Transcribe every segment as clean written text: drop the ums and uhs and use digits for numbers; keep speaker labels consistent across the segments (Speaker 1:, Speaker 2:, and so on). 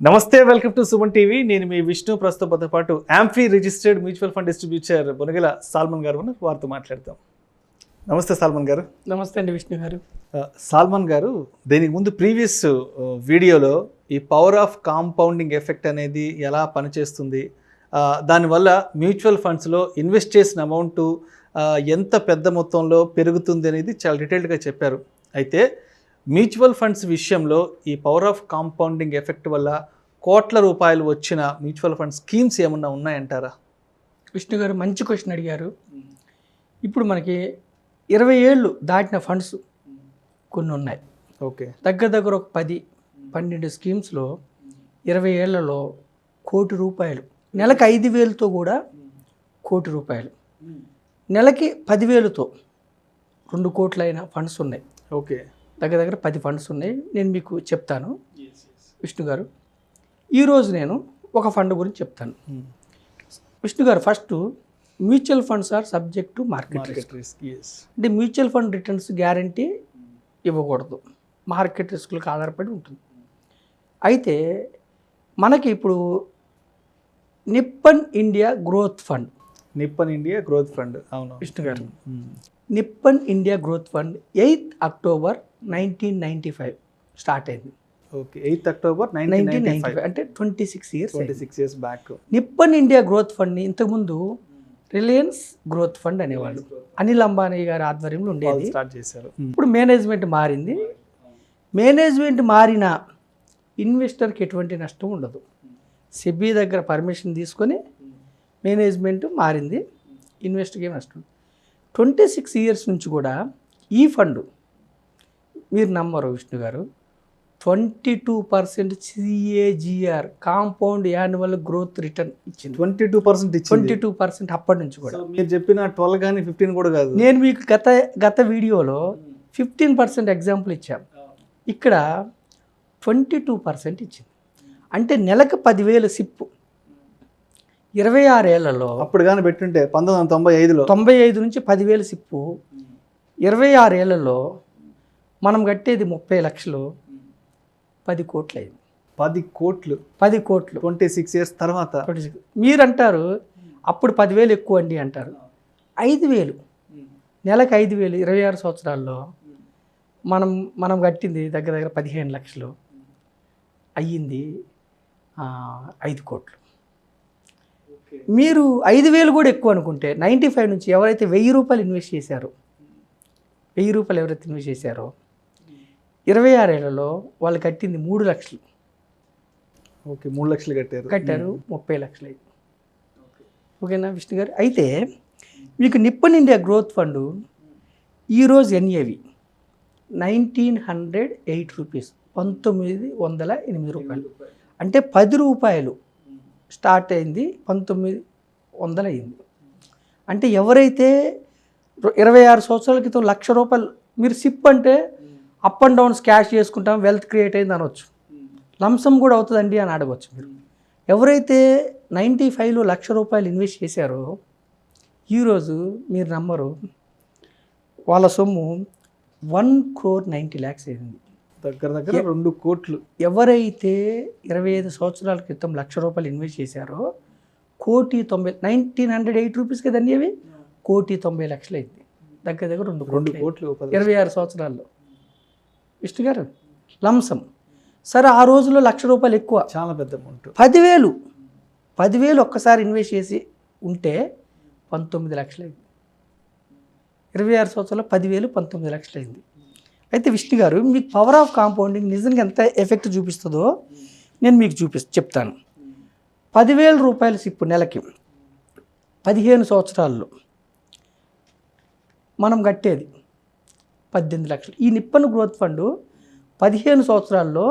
Speaker 1: నమస్తే, welcome to Suman TV. నేను మీ విష్ణు. ప్రస్తుతంతో పాటు AMFI registered mutual fund distributor Bonagala Salman గారు ఉన్నారు. వారితో మాట్లాడతాం. నమస్తే సాల్మన్ గారు.
Speaker 2: నమస్తే అండి విష్ణు గారు.
Speaker 1: సాల్మన్ గారు, దీనికి ముందు ప్రీవియస్ వీడియోలో ఈ పవర్ ఆఫ్ కాంపౌండింగ్ ఎఫెక్ట్ అనేది ఎలా పనిచేస్తుంది, దానివల్ల మ్యూచువల్ ఫండ్స్లో ఇన్వెస్ట్ చేసిన అమౌంట్ ఎంత పెద్ద మొత్తంలో పెరుగుతుంది అనేది చాలా డీటెయిల్డ్గా చెప్పారు. అయితే మ్యూచువల్ ఫండ్స్ విషయంలో ఈ పవర్ ఆఫ్ కాంపౌండింగ్ ఎఫెక్ట్ వల్ల కోట్ల రూపాయలు వచ్చిన మ్యూచువల్ ఫండ్ స్కీమ్స్ ఏమన్నా ఉన్నాయంటారా?
Speaker 2: విష్ణు గారు మంచి క్వశ్చన్ అడిగారు. ఇప్పుడు మనకి 20 ఏళ్ళు దాటిన ఫండ్స్ కొన్ని ఉన్నాయి.
Speaker 1: ఓకే,
Speaker 2: దగ్గర ఒక 10-12 స్కీమ్స్లో 20 ఏళ్లలో కోటి రూపాయలు, నెలకు 5,000తో కూడా కోటి రూపాయలు, నెలకి 10,000తో 2 కోట్లైన ఫండ్స్ ఉన్నాయి.
Speaker 1: ఓకే,
Speaker 2: దగ్గర 10 ఫండ్స్ ఉన్నాయి. నేను మీకు చెప్తాను విష్ణు గారు. ఈరోజు నేను ఒక ఫండ్ గురించి చెప్తాను. విష్ణు గారు, first mutual funds are subject to market risk. అంటే మ్యూచువల్ ఫండ్ రిటర్న్స్ గ్యారంటీ ఇవ్వకూడదు, మార్కెట్ రిస్కులకు ఆధారపడి ఉంటుంది. అయితే మనకి ఇప్పుడు నిప్పన్ ఇండియా గ్రోత్ ఫండ్, అవును విష్ణు గారు, Nippon India growth fund 8th October 1995 start అయింది.
Speaker 1: ఓకే, 8th అక్టోబర్ 1995
Speaker 2: అంటే 26 years
Speaker 1: back.
Speaker 2: Nippon India growth ఫండ్ని ఇంతకుముందు రిలయన్స్ గ్రోత్ ఫండ్ అనేవాళ్ళు. అనిల్ అంబానీ గారి ఆధ్వర్యంలో ఉండేది.
Speaker 1: స్టార్ట్ చేశారు.
Speaker 2: ఇప్పుడు మేనేజ్మెంట్ మారింది. మేనేజ్మెంట్ మారిన ఇన్వెస్టర్కి ఎటువంటి నష్టం ఉండదు. సెబీ దగ్గర పర్మిషన్ తీసుకొని మేనేజ్మెంట్ మారింది, ఇన్వెస్టర్కి ఏమి నష్టం. 26 ఇయర్స్ నుంచి కూడా ఈ ఫండ్, మీరు నమ్మరు విష్ణు గారు, 22% CAGR compound annual growth return ఇచ్చింది. 22% అప్పటి నుంచి కూడా.
Speaker 1: మీరు చెప్పిన 12 కానీ 15 కూడా కాదు.
Speaker 2: నేను మీకు గత వీడియోలో 15% ఎగ్జాంపుల్ ఇచ్చాం. ఇక్కడ 22% ఇచ్చింది. అంటే నెలకు 10,000 సిప్ 26 ఏళ్లలో.
Speaker 1: అప్పుడు కానీ పెట్టుంటే 1995లో
Speaker 2: 95 నుంచి 10,000 సిప్పు 26 ఏళ్లలో మనం కట్టేది 30 లక్షలు, 10 కోట్లు అయింది.
Speaker 1: 10 కోట్లు 26 ఇయర్స్ తర్వాత.
Speaker 2: మీరు అంటారు అప్పుడు 10,000 ఎక్కువ అండి అంటారు. 5,000 నెలకు 5,000 26 సంవత్సరాల్లో మనం కట్టింది దగ్గర 15 లక్షలు, అయ్యింది 5 కోట్లు. మీరు 5,000 కూడా ఎక్కువ అనుకుంటే 95 నుంచి ఎవరైతే 1,000 రూపాయలు ఇన్వెస్ట్ చేశారో, 1,000 రూపాయలు ఎవరైతే ఇన్వెస్ట్ చేశారో 26 ఏళ్లలో వాళ్ళు కట్టింది 3 లక్షలు.
Speaker 1: ఓకే, 3 లక్షలు కట్టారు
Speaker 2: 30 లక్షలు అయింది. ఓకేనా విష్ణు గారు? అయితే మీకు నిప్పన్ ఇండియా గ్రోత్ ఫండ్ ఈరోజు NAV 1,908 రూపీస్, 1,908 రూపాయలు. అంటే 10 రూపాయలు స్టార్ట్ అయింది, 1,900 అయింది. అంటే ఎవరైతే 26 సంవత్సరాల క్రితం 1,00,000 రూపాయలు, మీరు సిప్ అంటే అప్ అండ్ డౌన్స్ క్యాష్ చేసుకుంటాం, వెల్త్ క్రియేట్ అయింది అనవచ్చు, లంసమ్ కూడా అవుతుందండి అని అడగవచ్చు. మీరు ఎవరైతే 95లో 1,00,000 రూపాయలు ఇన్వెస్ట్ చేశారో ఈరోజు మీరు నమ్మరు, వాళ్ళ సొమ్ము 1,90,00,000 అయింది.
Speaker 1: దగ్గర 2 కోట్లు.
Speaker 2: ఎవరైతే 25 సంవత్సరాల క్రితం 1,00,000 రూపాయలు ఇన్వెస్ట్ చేశారో 1,90,1908 రూపీస్ కదండి, అవి 1,90,00,000 అయింది. దగ్గర 2 కోట్లు 26 సంవత్సరాల్లో. విష్ణు గారు, లంసం. సరే, ఆ రోజుల్లో 1,00,000 రూపాయలు ఎక్కువ,
Speaker 1: చాలా పెద్ద అమౌంట్.
Speaker 2: 10,000 ఒక్కసారి ఇన్వెస్ట్ చేసి ఉంటే 19 లక్షలు అయింది. 26 సంవత్సరాల్లో 10,000 19 లక్షలు అయింది. అయితే విష్ణు గారు, మీకు పవర్ ఆఫ్ కాంపౌండింగ్ నిజంగా ఎంత ఎఫెక్ట్ చూపిస్తుందో నేను మీకు చెప్తాను. 10,000 రూపాయలు సిప్పు నెలకి 15 సంవత్సరాల్లో మనం కట్టేది 18 లక్షలు. ఈ నిప్పన్ గ్రోత్ ఫండ్ 15 సంవత్సరాల్లో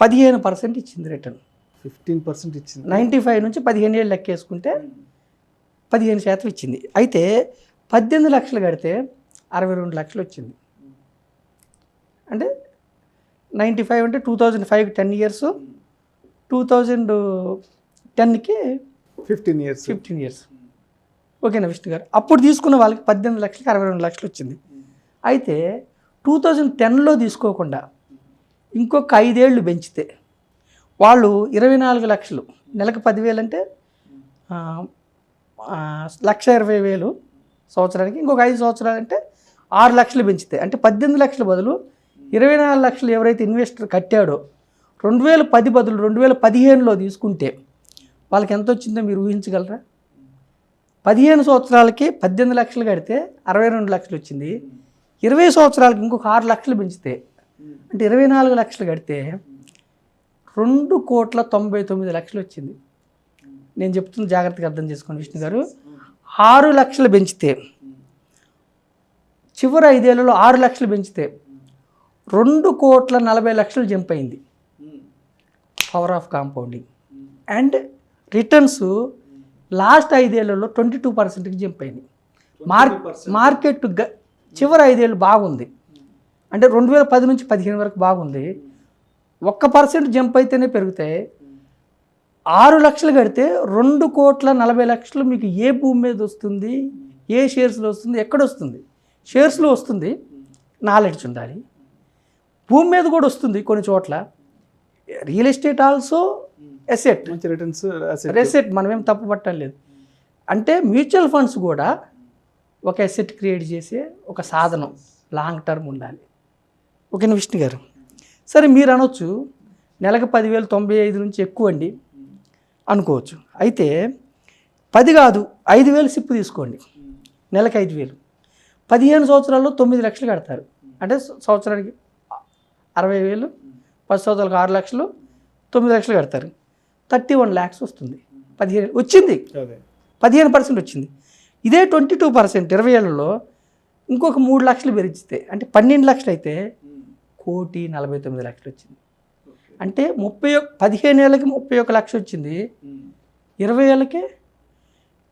Speaker 2: 15% ఇచ్చింది రిటర్న్.
Speaker 1: 15% ఇచ్చింది.
Speaker 2: 95 నుంచి 15 ఏళ్ళు లెక్కేసుకుంటే 15% ఇచ్చింది. అయితే 18 లక్షలు కడితే 62 లక్షలు వచ్చింది. అంటే 95 అంటే 2005 10 ఇయర్స్, 2010కి 15 ఇయర్స్. ఓకేనా విష్ణు గారు? అప్పుడు తీసుకున్న వాళ్ళకి 18 లక్షలకి 62 లక్షలు వచ్చింది. అయితే 2010లో తీసుకోకుండా ఇంకొక 5 ఏళ్ళు పెంచితే వాళ్ళు 24 లక్షలు, నెలకు 10,000 అంటే 1,20,000 సంవత్సరానికి. ఇంకొక 5 సంవత్సరాలు అంటే 6 లక్షలు పెంచితే, అంటే 18 లక్షల బదులు 24 లక్షలు ఎవరైతే ఇన్వెస్టర్ కట్టాడో 2010 బదులు 2015లో తీసుకుంటే వాళ్ళకి ఎంత వచ్చిందో మీరు ఊహించగలరా? 15 సంవత్సరాలకి 18 లక్షలు కడితే 62 లక్షలు వచ్చింది. 20 సంవత్సరాలకి ఇంకొక 6 లక్షలు పెంచితే, అంటే 24 లక్షలు కడితే 2,99,00,000 వచ్చింది. నేను చెప్తున్న జాగ్రత్తగా అర్థం చేసుకోండి విష్ణు గారు. 6 లక్షలు పెంచితే, చివరి 5 ఏళ్లలో 6 లక్షలు పెంచితే 2,40,00,000 జంప్ అయింది. Power of compounding. And returns last 5 ఏళ్లలో 22%కి జంప్ అయింది. మార్కెట్ చివరి 5 ఏళ్ళు బాగుంది, అంటే 2010 నుంచి 15 వరకు బాగుంది. 1% జంప్ అయితేనే పెరుగుతాయి. 6 లక్షలు కడితే 2,40,00,000 మీకు ఏ భూమి మీద వస్తుంది, ఏ షేర్స్లో వస్తుంది, ఎక్కడ వస్తుంది? షేర్స్లో వస్తుంది, నాలెడ్జ్ ఉండాలి. భూమి మీద కూడా వస్తుంది కొన్ని చోట్ల. Real estate also asset,
Speaker 1: returns
Speaker 2: asset, మనమేం తప్పు పట్టలేదు. అంటే మ్యూచువల్ ఫండ్స్ కూడా ఒక ఎసెట్ క్రియేట్ చేసే ఒక సాధనం, లాంగ్ టర్మ్ ఉండాలి. ఓకేనా విష్ణు గారు? సరే, మీరు అనొచ్చు నెలకు 10,095 నుంచి ఎక్కువ అండి అనుకోవచ్చు. అయితే 10 కాదు, 5,000 సిప్పు తీసుకోండి, నెలకు 5,000, 15 సంవత్సరాల్లో 9 లక్షలు కడతారు. అంటే సంవత్సరానికి 60,000, 10 సంవత్సరాలకు 6 లక్షలు, 9 లక్షలు కడతారు. 31 lakhs వస్తుంది. 15 వచ్చింది, 15% వచ్చింది. ఇదే 22% 20 ఏళ్లలో ఇంకొక 3 లక్షలు పెరిగితే, అంటే 12 లక్షలు అయితే 1,49,00,000 వచ్చింది. అంటే 15 ఏళ్ళకి 31 లక్ష వచ్చింది, 20 ఏళ్ళకే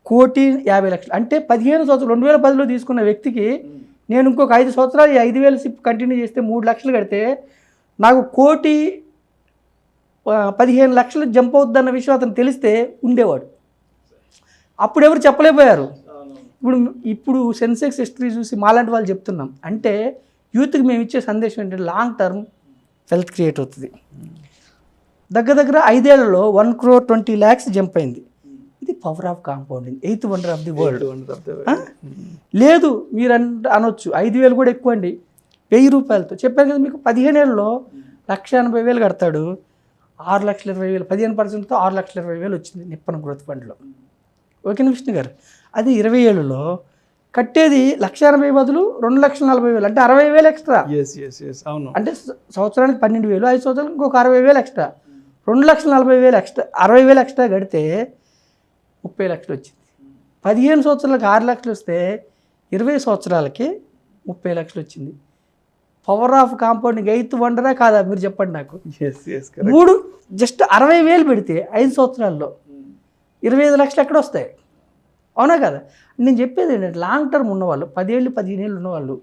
Speaker 2: 1,50,00,000. అంటే 15 సంవత్సరాలు 2010లో తీసుకున్న వ్యక్తికి నేను ఇంకొక 5 సంవత్సరాలు 5,000 సిప్ కంటిన్యూ చేస్తే 3 లక్షలు కడితే నాకు 1,15,00,000 జంప్ అవుతుందన్న విషయం అతను తెలిస్తే ఉండేవాడు. అప్పుడు ఎవరు చెప్పలేకపోయారు. ఇప్పుడు సెన్సెక్స్ హిస్టరీ చూసి మాలాంటి వాళ్ళు చెప్తున్నాం. అంటే యూత్కి మేము ఇచ్చే సందేశం ఏంటంటే లాంగ్ టర్మ్ వెల్త్ క్రియేట్ అవుతుంది. దగ్గర 5 ఏళ్లలో 1,20,00,000 జంప్ అయింది. ఇది power of compounding, 8th wonder of the world. లేదు మీరు అనొచ్చు 5,000 కూడా ఎక్కువ అండి, 1,000 రూపాయలతో చెప్పాను కదా మీకు. 15 ఏళ్ళలో 1,80,000 కడతాడు, 6,20,000, 15%తో 6,20,000 వచ్చింది నిప్పన్ గ్రోత్ ఫండ్లో. ఓకేనా విష్ణు గారు? అది 20 ఏళ్ళలో కట్టేది 1,80,000 బదులు 2,40,000, అంటే 60,000 ఎక్స్ట్రా.
Speaker 1: అవును,
Speaker 2: అంటే సంవత్సరానికి 12,000, 5 సంవత్సరాలకు ఇంకొక 60,000 ఎక్స్ట్రా, 2,40,000 ఎక్స్ట్రా, 60,000 ఎక్స్ట్రా కడితే 30 లక్షలు వచ్చింది. 15 సంవత్సరాలకు 6 లక్షలు వస్తే 20 సంవత్సరాలకి 30 లక్షలు వచ్చింది. పవర్ ఆఫ్ కాంపౌండింగ్ 8th వండరా కాదా మీరు చెప్పండి నాకు. 3 జస్ట్ 60,000 పెడితే 5 సంవత్సరాల్లో 25 లక్షలు ఎక్కడ వస్తాయి? అవునా కదా? నేను చెప్పేది ఏంటంటే లాంగ్ టర్మ్ ఉన్నవాళ్ళు, 10 ఏళ్ళు 15 ఏళ్ళు ఉన్నవాళ్ళు,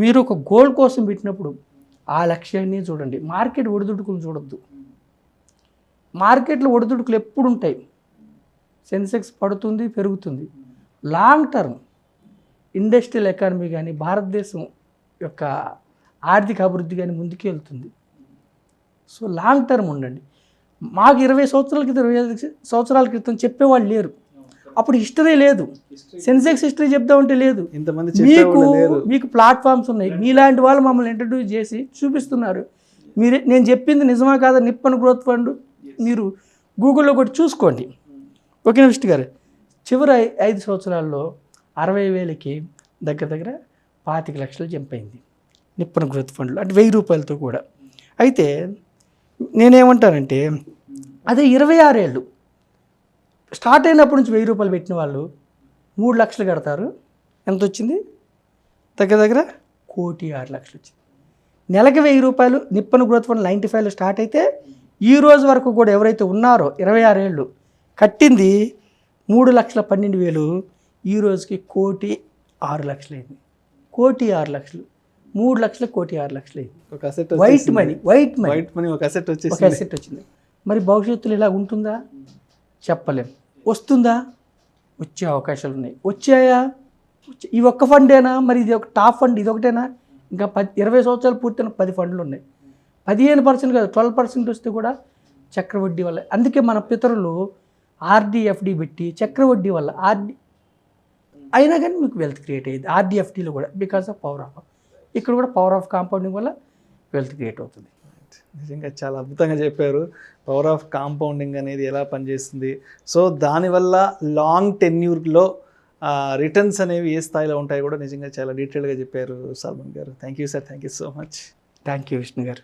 Speaker 2: మీరు ఒక గోల్ కోసం పెట్టినప్పుడు ఆ లక్ష్యాన్ని చూడండి. మార్కెట్ ఒడిదుడుకులు చూడొద్దు. మార్కెట్లో ఒడిదుడుకులు ఎప్పుడు ఉంటాయి. సెన్సెక్స్ పడుతుంది, పెరుగుతుంది. లాంగ్ టర్మ్ ఇండస్ట్రియల్ ఎకానమీ కానీ భారతదేశం యొక్క ఆర్థిక అభివృద్ధి కానీ ముందుకు వెళ్తుంది. సో లాంగ్ టర్మ్ ఉండండి. మాకు 20 సంవత్సరాల క్రితం 25 సంవత్సరాల క్రితం చెప్పేవాళ్ళు లేరు. అప్పుడు హిస్టరీ లేదు, సెన్సెక్స్ హిస్టరీ చెప్దామంటే లేదు. మీకు ప్లాట్ఫామ్స్ ఉన్నాయి, మీలాంటి వాళ్ళు మమ్మల్ని ఇంట్రడ్యూస్ చేసి చూపిస్తున్నారు. నేను చెప్పింది నిజమా కాదా నిప్పన్ గ్రోత్ ఫండ్ మీరు గూగుల్లో కూడా చూసుకోండి. ఓకేనా విష్ణు గారు? చివరి 5 సంవత్సరాల్లో 60,000కి దగ్గర 25 లక్షలు జంప్ అయింది నిప్పన్ గ్రోత్ ఫండ్లో, అంటే 1,000 రూపాయలతో కూడా. అయితే నేనేమంటానంటే అదే 26 ఏళ్ళు స్టార్ట్ అయినప్పటి నుంచి 1,000 రూపాయలు పెట్టిన వాళ్ళు 3 లక్షలు కడతారు. ఎంత వచ్చింది? దగ్గర 1,06,00,000 వచ్చింది. నెలకి 1,000 రూపాయలు నిప్పన్ గ్రోత్ ఫండ్ 95లో స్టార్ట్ అయితే ఈ రోజు వరకు కూడా ఎవరైతే ఉన్నారో 26 ఏళ్ళు కట్టింది 3,12,000, ఈ రోజుకి 1,06,00,000 అయింది. 1,06,00,000, 3 లక్షలు 1,06,00,000 అయింది. వైట్ మనీ ఒక అసెట్ వచ్చింది. మరి భవిష్యత్తులో ఇలా ఉంటుందా? చెప్పలేం. వస్తుందా? వచ్చే అవకాశాలు ఉన్నాయి. వచ్చాయా? ఈ ఒక్క ఫండేనా? మరి ఇది ఒక టాప్ ఫండ్, ఇది ఒకటేనా? ఇంకా 20 సంవత్సరాలు పూర్తయిన 10 ఫండ్లు ఉన్నాయి. 15% కాదు 12% వస్తే కూడా చక్రవడ్డీ వల్ల. అందుకే మన పితరులు ఆర్డిఎఫ్డి పెట్టి చక్రవడ్డీ వల్ల అయినా కానీ మీకు వెల్త్ క్రియేట్ అయ్యింది. ఆర్డిఎఫ్డీలో కూడా బికాస్ ఆఫ్ పవర్ ఆఫ్, ఇక్కడ కూడా పవర్ ఆఫ్ కాంపౌండింగ్ వల్ల వెల్త్ క్రియేట్ అవుతుంది.
Speaker 1: నిజంగా చాలా అద్భుతంగా చెప్పారు పవర్ ఆఫ్ కాంపౌండింగ్ అనేది ఎలా పనిచేస్తుంది. సో దానివల్ల లాంగ్ టెన్యూర్లో రిటర్న్స్ అనేవి ఏ స్థాయిలో ఉంటాయో కూడా నిజంగా చాలా డీటెయిల్గా చెప్పారు సల్మాన్ గారు. Thank you sir, thank you so much.
Speaker 2: Thank you Vishnu గారు.